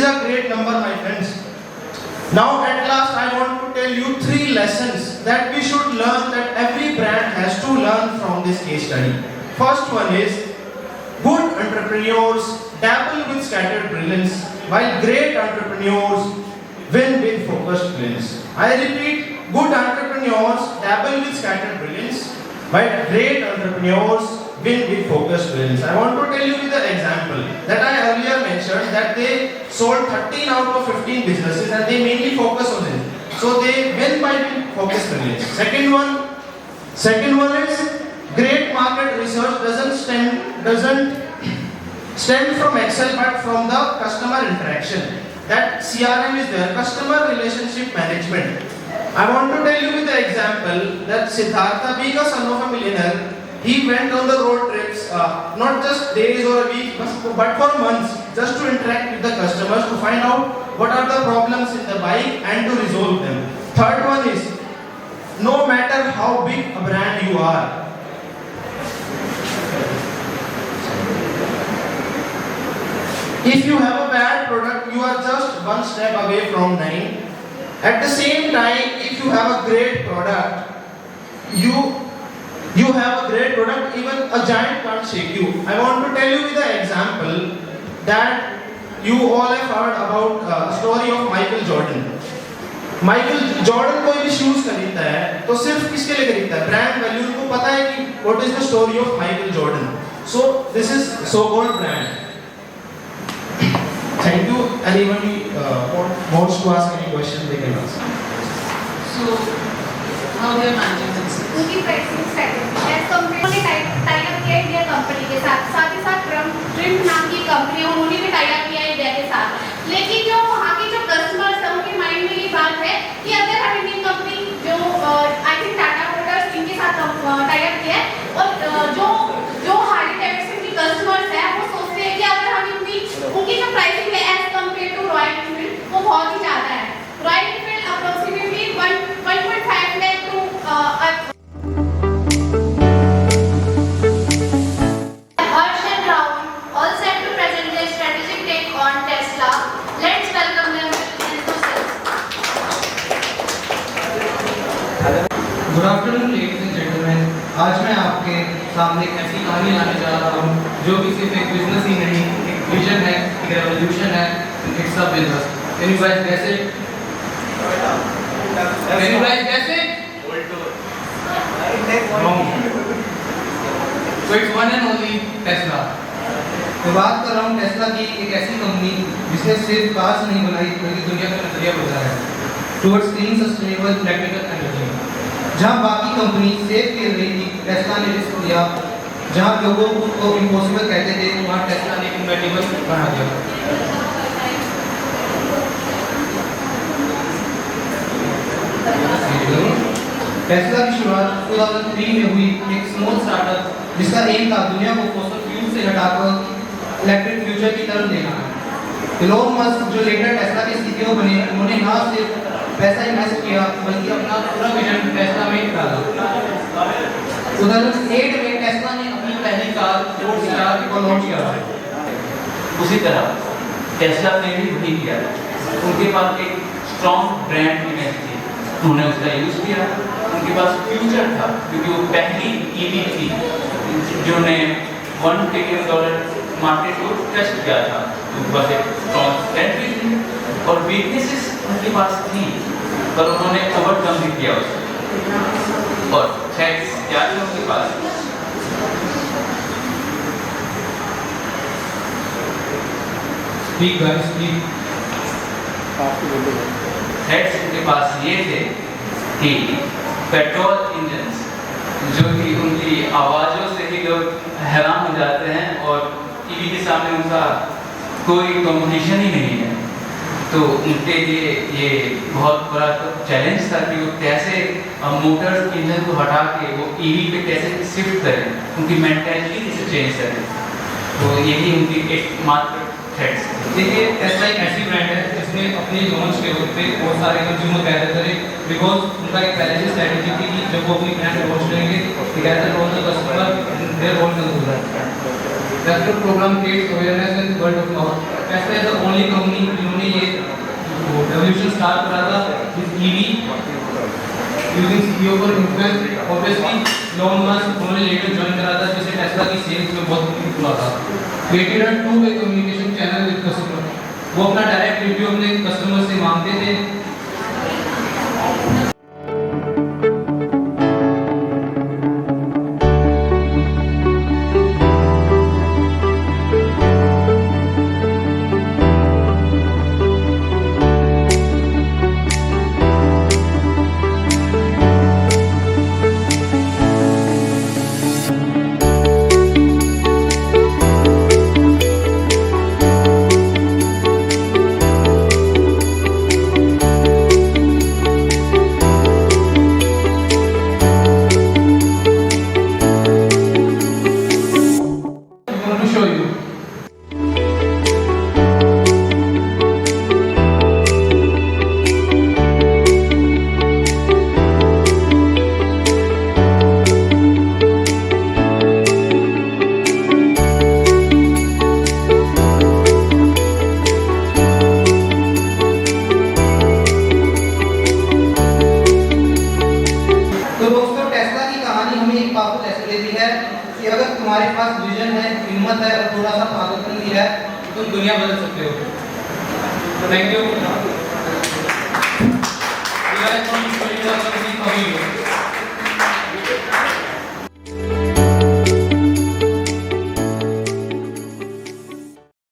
is a great number, my friends. Now at last I want to tell you 3 lessons that we should learn, that every brand has to learn from this case study. First one is, good entrepreneurs dabble with scattered brilliance, while great entrepreneurs win with focused brilliance. I repeat, good entrepreneurs dabble with scattered brilliance, while great entrepreneurs win with focused brilliance. I want to tell you with an example that I earlier mentioned, that they sold 13 out of 15 businesses and they mainly focus on it. So they win by focused brilliance. Second one is, great market research doesn't stem from Excel but from the customer interaction. That CRM is there, customer relationship management. I want to tell you with the example that Siddhartha, being a son of a millionaire, he went on the road trips, not just days or a week, but for months, just to interact with the customers, to find out what are the problems in the bike and to resolve them. Third one is, no matter how big a brand you are, if you have a bad product, you are just one step away from dying. At the same time, if you have a great product, you have a great product, even a giant can't shake you. I want to tell you with an example that you all have heard about the story of Michael Jordan. Michael Jordan कोई भी shoes खरीदता है तो सिर्फ किसके लिए खरीदता है? Brand value. उनको पता है कि what is the story of Michael Jordan, so this is so called brand. Thank you. Anyone wants to ask any question, they can ask. So, how they are managing this? उनकी pricing strategy as company ने tie up किया India company के साथ, साथ ही साथ trim नाम की company है, उन्होंने भी टाई अप किया इंडिया के साथ। लेकिन जो वहाँ के जो कस्टमर्स हैं उनके माइंड में ये बात है कि अगर हम इंडियन कंपनी जो आई थिंक टाटा मोटर्स इनके साथ टाई अप किया है, और जो हार्ली डेविडसन की कस्टमर्स हैं वो सोचते हैं कि अगर हम उनकी जो प्राइसिंग है as compare to Royal Enfield वो बहुत ही ज़्यादा है। Royal Enfield approximately 1.5 lakh to Harsh and Rahul, all set to present their strategic take on Tesla. Let's welcome them in the sales. Good afternoon ladies and gentleman. आज मैं आपके सामने एक ऐसी कहानी लाने जा रहा हूँ जो कि सिर्फ एक बिजनेस ही नहीं, एक विजन है, एक रेवोल्यूशन है, it's a business. Can you guys guess it? Can you guys guess it? So it's one and only Tesla। मैं बात कर रहा हूँ टेस्ला की, एक ऐसी कंपनी जिसने सिर्फ कार्स नहीं बनाई बल्कि दुनिया का नजरिया बदला है towards clean sustainable practical energy. जहाँ बाकी कंपनी सेफ खेल रही थी, टेस्ला ने रिस्क लिया। जहाँ लोगों को इम्पॉसिबल कहते थे, वहाँ टेस्ला ने इनवेटिबल बना दिया। टेस्ला की शुरुआत 2003 में हुई एक स्मॉल स्टार्टअप जिसका एम था दुनिया को फॉसिल फ्यूल से हटाकर इलेक्ट्रिक फ्यूचर की तरफ लेना। इलोन मस्क जो लेटर टेस्ला के सीईओ बने, उन्होंने ना सिर्फ पैसा इन्वेस्ट किया बल्कि अपना पूरा विजन टेस्ला में डाला। 2008 में टेस्ला ने अपनी पहली कार रोडस्टर को लॉन्च किया। उसी तरह टेस्ला ने भी वही किया। उनके पास एक स्ट्रॉन्ग ब्रांड इमेज थी, उन्होंने उसका यूज किया। उनके पास फ्यूचर था क्योंकि वो पहली ईवी थी जिन्होंने $1 ट्रिलियन मार्केट को टेस्ट किया था। उनके पास एक स्ट्रॉन्ग स्ट्रेटजी थी और वीकनेसेस उनके पास थी, पर उन्होंने ओवरकम भी किया उसको। और थ्रेट्स क्या थे उनके पास? Speak guys speak. थ्रेट्स उनके पास ये थे कि पेट्रोल इंजन्स जो कि उनकी आवाज़ों से ही लोग हैरान हो जाते हैं और ईवी के सामने उनका कोई कंपटीशन ही नहीं है, तो उनके लिए ये बहुत बड़ा चैलेंज था कि वो कैसे मोटर्स इंजन को हटा के वो ईवी पे कैसे शिफ्ट करें, उनकी मेंटालिटी कैसे चेंज करें। तो यही उनकी एकमात्र थ्रेट्स। देखिए टेस्ला एक ऐसी ब्रांड है जिसने अपने लॉन्च के वक्त पे बहुत सारे कंज्यूमर कहते थे बिकॉज उनका एक पहले से स्ट्रेटजी थी कि जब वो अपनी ब्रांड लॉन्च करेंगे तो कहते हैं on the customer their own consumer. That programme creates awareness in world of mouth Tesla is the only company जिन्होंने ये रेवोल्यूशन स्टार्ट करा था विद ईवी यूजिंग सीईओ पर इन्फ्लुएंस ऑब्वियसली इलॉन मस्क उन्होंने लेटर ज्वाइन करा था जिससे Tesla की सेल्स में बहुत इंक्रीज हुआ था। Created a two way communication channel with customer, वो अपना डायरेक्ट रिव्यू अपने कस्टमर से मांगते थे। कि अगर तुम्हारे पास विजन है, हिम्मत है और थोड़ा सा पागलपन है, तुम दुनिया बदल सकते हो। Thank you.